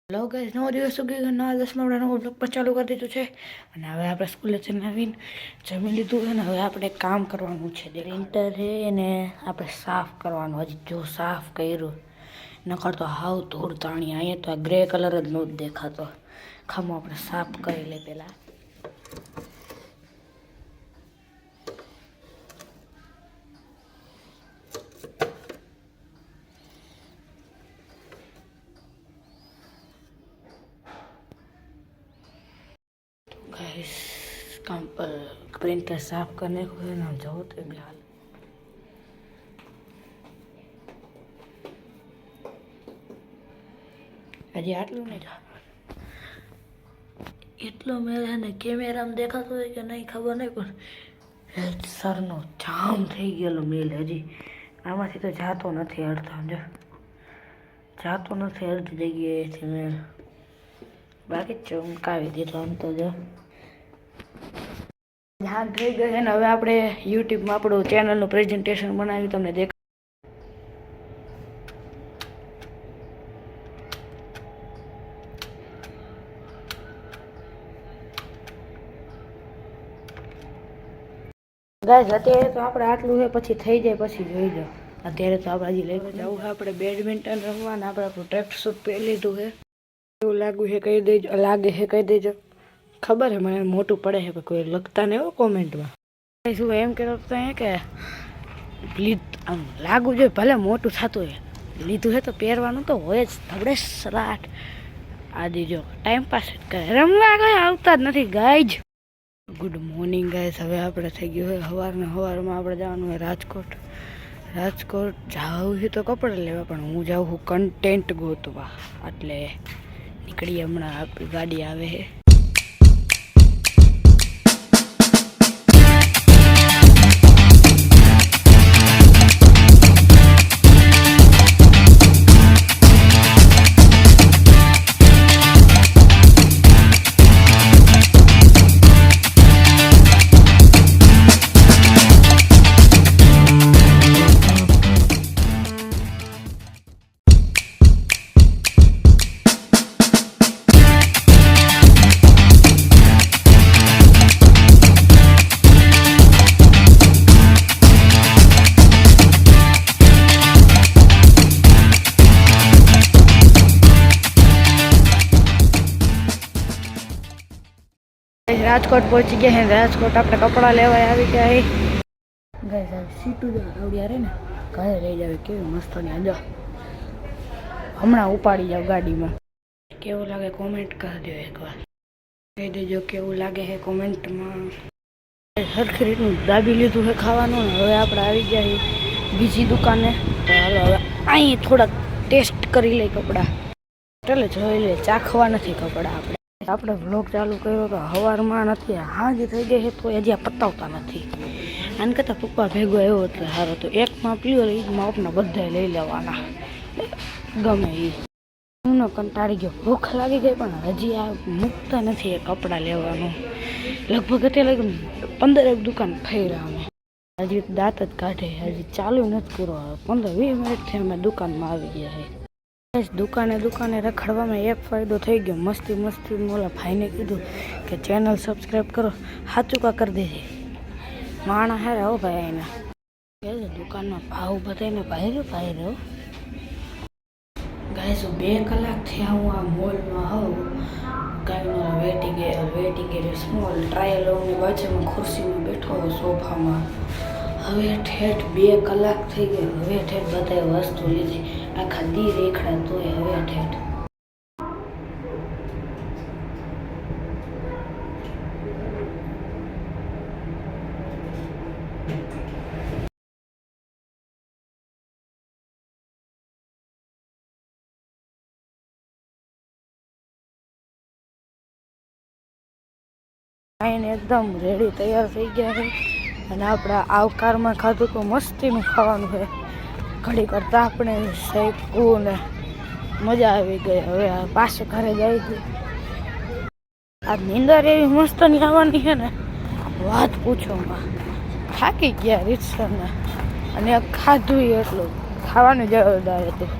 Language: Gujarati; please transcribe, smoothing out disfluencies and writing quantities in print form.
હેલો ગાઈસ, નવો દિવસ ઉગી ગયો, નવા 10માં આપણે નવો બ્લોગ પર ચાલુ કરી દીધું છે. અને હવે આપણે સ્કૂલે આવીને જમી લીધું છે ને હવે આપણે કામ કરવાનું છે. પ્રિન્ટર છે એને આપણે સાફ કરવાનું. હજી જો સાફ કર્યું નકર તો હાવ ધૂળ તાણી. અહીંયા તો આ ગ્રે કલર જ નહોતો દેખાતો. ખામો આપણે સાફ કરી લે પહેલાં. गाइस काम पर प्रिंटर साफ करने को है ना, जाओ तो हाल हजी आटलू नहीं था એટલો મેં ને કેમેરામાં દેખાતો હોય કે નહીં ખબર નહીં, પણ સરનો જામ થઈ ગયેલો મેલ. હજી આમાંથી તો જાતો નથી અડધા, જો જાતો નથી અડધી જગ્યાએથી મેલ. બાકી ચમકાવી દીધો આમ તો. જો ધ્યાન થઈ ગયું છે ને હવે આપણે યુટ્યુબમાં આપણું ચેનલનું પ્રેઝન્ટેશન બનાવી તમને દેખ. ગાઈસ અત્યારે તો આપણે આટલું છે, પછી થઈ જાય પછી જોઈ જાઓ. અત્યારે તો આપણે હજી લઈ જવું છે આપણે બેડમિન્ટન રમવાના. આપણે આપણું ટ્રેક સૂટ પહેરી લીધું છે. એવું લાગ્યું છે કહી દેજો, લાગે છે કહી દેજો. ખબર છે મને મોટું પડે છે, કોઈ લખતા નહીં હો કોમેન્ટમાં. શું એમ કહેતો કે આમ લાગવું જોઈએ, ભલે મોટું થતું હોય. લીધું છે તો પહેરવાનું તો હોય જ. ધબડે સરાટ આદિ જો ટાઈમપાસ જ કરે, રમવા ગયા આવતા જ નથી ગાઈજ. Good morning guys. હવે આપણે થઈ ગયું હોય સવારમાં આપણે જવાનું હોય રાજકોટ. રાજકોટ જાવું છે તો કપડાં લેવા, પણ હું જાઉં છું કન્ટેન્ટ ગોતવા. એટલે નીકળી હમણાં આપણી ગાડી આવે છે. રાજકોટ પહોંચી ગયા છે. રાજકોટ આપણે કપડાં લેવા આવી ગયા. ગાઈસ સીટું જ આવડ્યા રે ને ઘરે લઈ જાવ. કેવી મસ્તની અંદર હમણાં ઉપાડી જાવ ગાડીમાં. કેવું લાગે કોમેન્ટ કરજો એકવાર. કહી દેજો કેવું લાગે છે કોમેન્ટમાં. સરખી રીતનું દાબી લીધું છે ખાવાનું. હવે આપણે આવી ગયા બીજી દુકાને. તો હાલો હવે અહીં થોડાક ટેસ્ટ કરી લઈ કપડાં. એટલે જોઈ લે, ચાખવા નથી કપડાં. આપણે વ્લોગ ચાલુ કર્યો તો સવારમાં નથી, હાજ થઈ ગઈ છે તો હજી પતાવતા નથી. આને કરતાં પપ્પા ભેગો આવ્યો એટલે સારો. તો એકમાં પ્યોર ઈદમાં આપને બધા લઈ લેવાના ગમે એ. હું કંટાળી ગયો, ભૂખ લાગી ગઈ, પણ હજી આ મૂકતા નથી એ કપડાં લેવાનું. લગભગ અત્યારે 15 દુકાન થઈ રહ્યા અમે. હજી દાંત જ કાઢે, હજી ચાલુ નથી કરો. 15-20 મિનિટથી અમે દુકાનમાં આવી ગયા છે. દુકાને રખડવામાં એક ફાયદો થઈ ગયો. મસ્તી ઓલા ભાઈને કીધું કે ચેનલ સબસ્ક્રાઈબ કરો, સાચું કા કરી દેજે. માણા હારા હો ભાઈ એના. દુકાનના ભાવ બધાને ભાઈ રહ્યો. ગાઈસ 2 કલાક થયા હું આ મોલમાં હોઉં. કાંઈનો વેટિંગ એરિયા સ્મોલ ટ્રાયલ રૂમની બાજુમાં ખુરશીમાં બેઠો સોફામાં. હવે ઠેઠ 2 કલાક થઈ ગયા. હવે ઠેઠ બધાએ વસ્તુ લીધી. આખા દી રેખડા તોય હવે ઠેઠ. આઈને એકદમ રેડી તૈયાર થઈ ગયા છે. અને આપણે આવકારમાં ખાધું તો મસ્તીનું ખાવાનું છે. ઘડી કરતાં આપણે શેકવું ને મજા આવી ગઈ. હવે પાછું ઘરે જાય છે. આ નીંદર એવી મસ્તની આવવાની છે ને વાત પૂછોમાં. થાકી ગયા રીતસરના. અને ખાધું એટલું ખાવાનું જવાબદાર હતું.